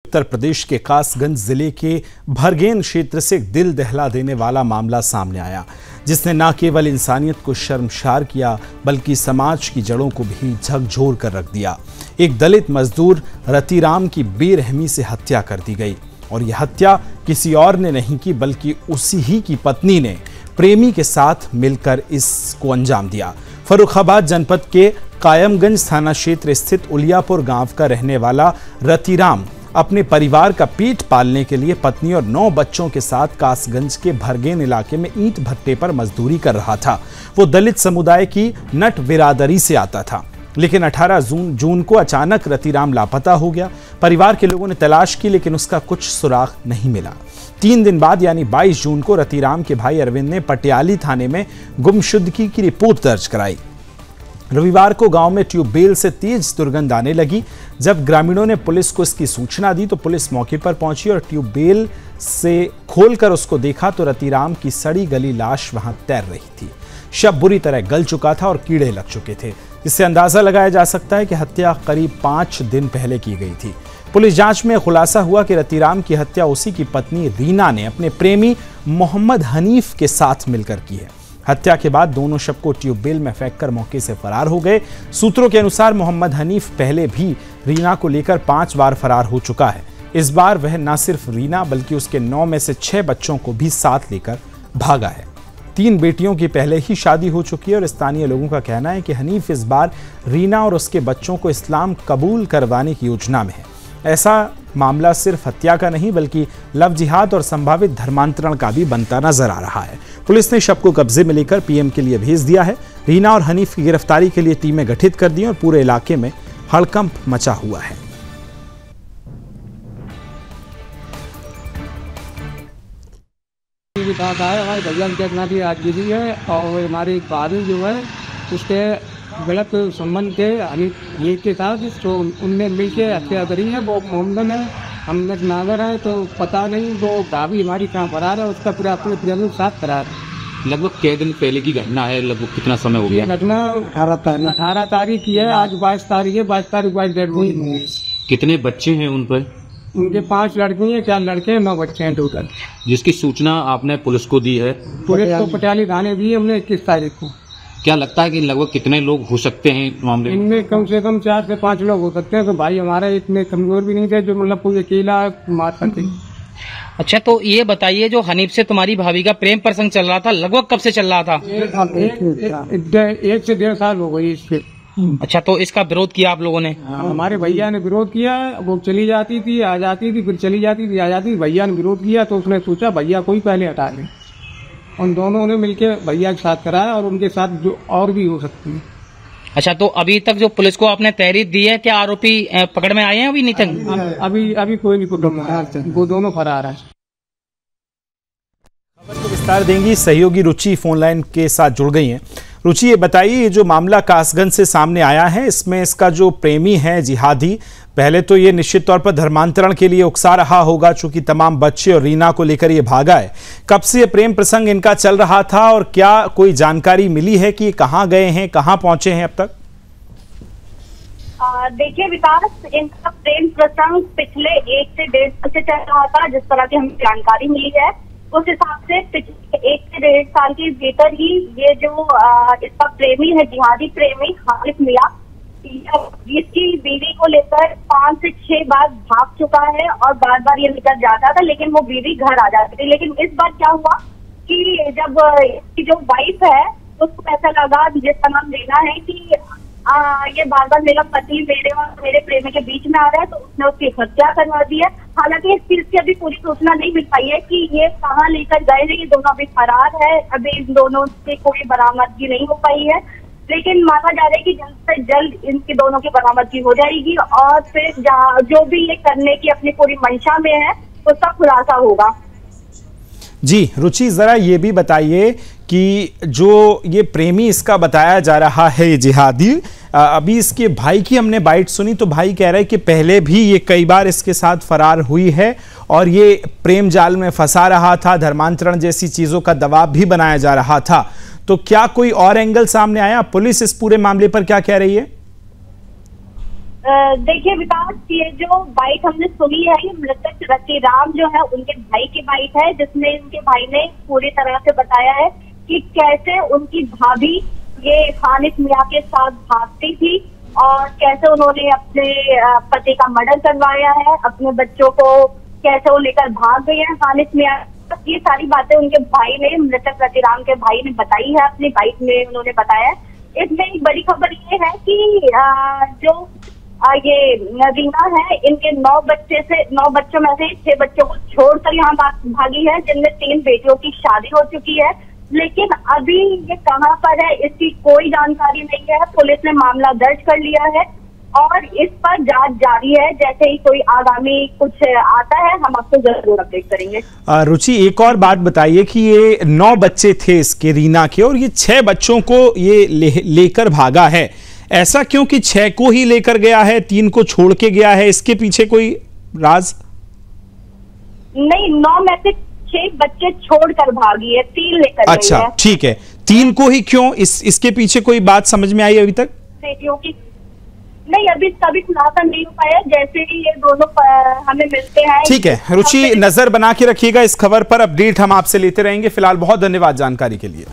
उत्तर प्रदेश के कासगंज जिले के भरगेन क्षेत्र से एक दिल दहला देने वाला मामला सामने आया, जिसने न केवल इंसानियत को शर्मसार किया बल्कि समाज की जड़ों को भी झकझोर कर रख दिया। एक दलित मजदूर रतिराम की बेरहमी से हत्या कर दी गई और यह हत्या किसी और ने नहीं की बल्कि उसी ही की पत्नी ने प्रेमी के साथ मिलकर इसको अंजाम दिया। फर्रुखाबाद जनपद के कायमगंज थाना क्षेत्र स्थित उलियापुर गांव का रहने वाला रतिराम अपने परिवार का पेट पालने के लिए पत्नी और 9 बच्चों के साथ कासगंज के भरगेन इलाके में ईंट भट्टे पर मजदूरी कर रहा था। वो दलित समुदाय की नट बिरादरी से आता था, लेकिन 18 जून को अचानक रतिराम लापता हो गया। परिवार के लोगों ने तलाश की लेकिन उसका कुछ सुराग नहीं मिला। 3 दिन बाद यानी 22 जून को रतिराम के भाई अरविंद ने पटियाली थाने में गुमशुदगी की रिपोर्ट दर्ज कराई। रविवार को गांव में ट्यूबवेल से तेज दुर्गंध आने लगी। जब ग्रामीणों ने पुलिस को इसकी सूचना दी तो पुलिस मौके पर पहुंची और ट्यूबवेल से खोलकर उसको देखा तो रतिराम की सड़ी गली लाश वहां तैर रही थी। शव बुरी तरह गल चुका था और कीड़े लग चुके थे। इससे अंदाजा लगाया जा सकता है कि हत्या करीब 5 दिन पहले की गई थी। पुलिस जांच में खुलासा हुआ कि रतिराम की हत्या उसी की पत्नी रीना ने अपने प्रेमी मोहम्मद हनीफ के साथ मिलकर की है। हत्या के बाद दोनों शव को ट्यूबवेल में फेंककर मौके से फरार हो गए। सूत्रों के अनुसार मोहम्मद हनीफ पहले भी रीना को लेकर 5 बार फरार हो चुका है। इस बार वह न सिर्फ रीना बल्कि उसके 9 में से 6 बच्चों को भी साथ लेकर भागा है। 3 बेटियों की पहले ही शादी हो चुकी है और स्थानीय लोगों का कहना है कि हनीफ इस बार रीना और उसके बच्चों को इस्लाम कबूल करवाने की योजना में है। ऐसा मामला सिर्फ हत्या का नहीं बल्कि लव जिहाद और संभावित धर्मांतरण का भी बनता नजर आ रहा है। पुलिस ने शव को कब्जे में लेकर पीएम के लिए भेज दिया है। रीना और हनीफ की गिरफ्तारी के लिए टीमें गठित कर दी और पूरे इलाके में हड़कंप मचा हुआ है। और हमारे फादर जो है उसके गलत संबंध के ये के साथ तो उनने मिलकर हत्या करी है। वो मोहम्मद है, हम नागर है, तो पता नहीं वो भाभी हमारी कहाँ फरार है, उसका पूरा अपने परिवार के साथ फरार है। लगभग कितने दिन पहले की घटना है? लगभग कितना समय हो गया? घटना 18 तारीख की है। आज 22 तारीख है। 22 तारीख को डेड हुई। कितने बच्चे हैं उन पर? उनके 5 लड़की हैं, 4 लड़के हैं, 9 बच्चे हैं टोटल। जिसकी सूचना आपने पुलिस को दी है? पुलिस को पटियाली थाने दी है हमने 21 तारीख को। क्या लगता है कि लगभग कितने लोग हो सकते हैं मामले में? इनमें कम से कम 4 से 5 लोग हो सकते हैं। तो भाई हमारे इतने कमजोर भी नहीं थे जो मतलब पूरे अकेला मार सकते। अच्छा, तो ये बताइए, जो हनीफ से तुम्हारी भाभी का प्रेम प्रसंग चल रहा था, लगभग कब से चल रहा था? 1 से 1.5 साल हो गई इसके। अच्छा, तो इसका विरोध किया आप लोगों ने? हमारे भैया ने विरोध किया। वो चली जाती थी, आ जाती थी, फिर चली जाती थी, आ जाती थी। भैया ने विरोध किया तो उसने सोचा भैया को ही पहले हटा लें। उन दोनों ने मिलकर भैया के साथ कराया और उनके साथ जो और भी हो सकती है। अच्छा, तो अभी तक जो पुलिस को आपने तहरीर दी है, क्या आरोपी पकड़ में आए हैं अभी नहीं तक? अभी कोई नहीं पकड़ में आया, वो दोनों फरार है। खबर को विस्तार देंगी सहयोगी रुचि फोन लाइन के साथ जुड़ गई हैं। रुचि, ये बताइए, ये जो मामला कासगंज से सामने आया है, इसमें इसका जो प्रेमी है जिहादी, पहले तो ये निश्चित तौर पर धर्मांतरण के लिए उकसा रहा होगा चूंकि तमाम बच्चे और रीना को लेकर ये भागा है। कब से ये प्रेम प्रसंग इनका चल रहा था और क्या कोई जानकारी मिली है कि ये कहाँ गए हैं, कहाँ पहुंचे हैं अब तक? देखिए विकास, इनका प्रेम प्रसंग पिछले 1 से 1.5 साल से चल रहा था। जिस तरह की हमें जानकारी मिली है उस हिसाब से पिछले 1 से 1.5 साल के भीतर ही ये जो इसका प्रेमी है, जिहादी प्रेमी हारिफ मियां, जिसकी बीवी को लेकर 5 से 6 बार भाग चुका है और बार बार ये लेकर जाता था, लेकिन वो बीवी घर आ जाती थी। लेकिन इस बार क्या हुआ कि जब इसकी जो वाइफ है उसको ऐसा लगा, जिसका नाम रीना है, कि ये बार बार मेरा पति मेरे और मेरे प्रेमी के बीच में आ रहा है, तो उसने उसकी हत्या करवा दी है। हालांकि इस चीज की अभी पूरी सूचना नहीं मिल पाई है कि ये कहाँ लेकर गए हैं। ये दोनों अभी फरार है। अभी इन दोनों से कोई बरामदगी नहीं हो पाई है, लेकिन माना जा रहा है कि जल्द से जल्द इनकी दोनों की बरामदगी हो जाएगी और फिर जो भी ये करने की अपनी पूरी मंशा में है उसका खुलासा होगा। जी रुचि, जरा ये भी बताइए कि जो ये प्रेमी इसका बताया जा रहा है, ये जिहादी, अभी इसके भाई की हमने बाइट सुनी तो भाई कह रहा है कि पहले भी ये कई बार इसके साथ फरार हुई है और ये प्रेम जाल में फंसा रहा था, धर्मांतरण जैसी चीजों का दबाव भी बनाया जा रहा था। तो क्या कोई और एंगल सामने आया? पुलिस इस पूरे मामले पर क्या कह रही है? देखिए विकास, ये जो बाइट हमने सुनी है ये मृतक रतिराम जो है उनके भाई की बाइट है, जिसमें उनके भाई ने पूरी तरह से बताया है कि कैसे उनकी भाभी ये हानिफ मियां के साथ भागती थी और कैसे उन्होंने अपने पति का मर्डर करवाया है, अपने बच्चों को कैसे वो लेकर भाग गए हैं हानिफ मियां। ये सारी बातें उनके भाई ने, मृतक रतिराम के भाई ने बताई है, अपनी बाइट में उन्होंने बताया। इसमें एक बड़ी खबर ये है कि जो ये रीना है, इनके 9 बच्चों में से 6 बच्चों को छोड़कर यहाँ भागी है, जिनमें 3 बेटियों की शादी हो चुकी है। लेकिन अभी ये कहाँ पर है इसकी कोई जानकारी नहीं है। पुलिस ने मामला दर्ज कर लिया है और इस पर जांच जारी है। जैसे ही कोई आगामी कुछ आता है हम आपको जरूर अपडेट करेंगे। रुचि, एक और बात बताइए कि ये 9 बच्चे थे इसके रीना के और ये 6 बच्चों को ये लेकर भागा है, ऐसा क्यों कि 6 को ही लेकर गया है, 3 को छोड़ के गया है? इसके पीछे कोई राज? नहीं, 9 में से 6 बच्चे छोड़कर भागी है, 3 लेकर गई है। अच्छा, ठीक है, 3 को ही क्यों? इसके पीछे कोई बात समझ में आई अभी तक? बेटियों की नहीं, अभी सभी खुलासा नहीं हो पाया। जैसे ही ये दोनों हमें मिलते हैं। ठीक है रुचि, नजर बना के रखिएगा इस खबर पर, अपडेट हम आपसे लेते रहेंगे। फिलहाल बहुत धन्यवाद जानकारी के लिए।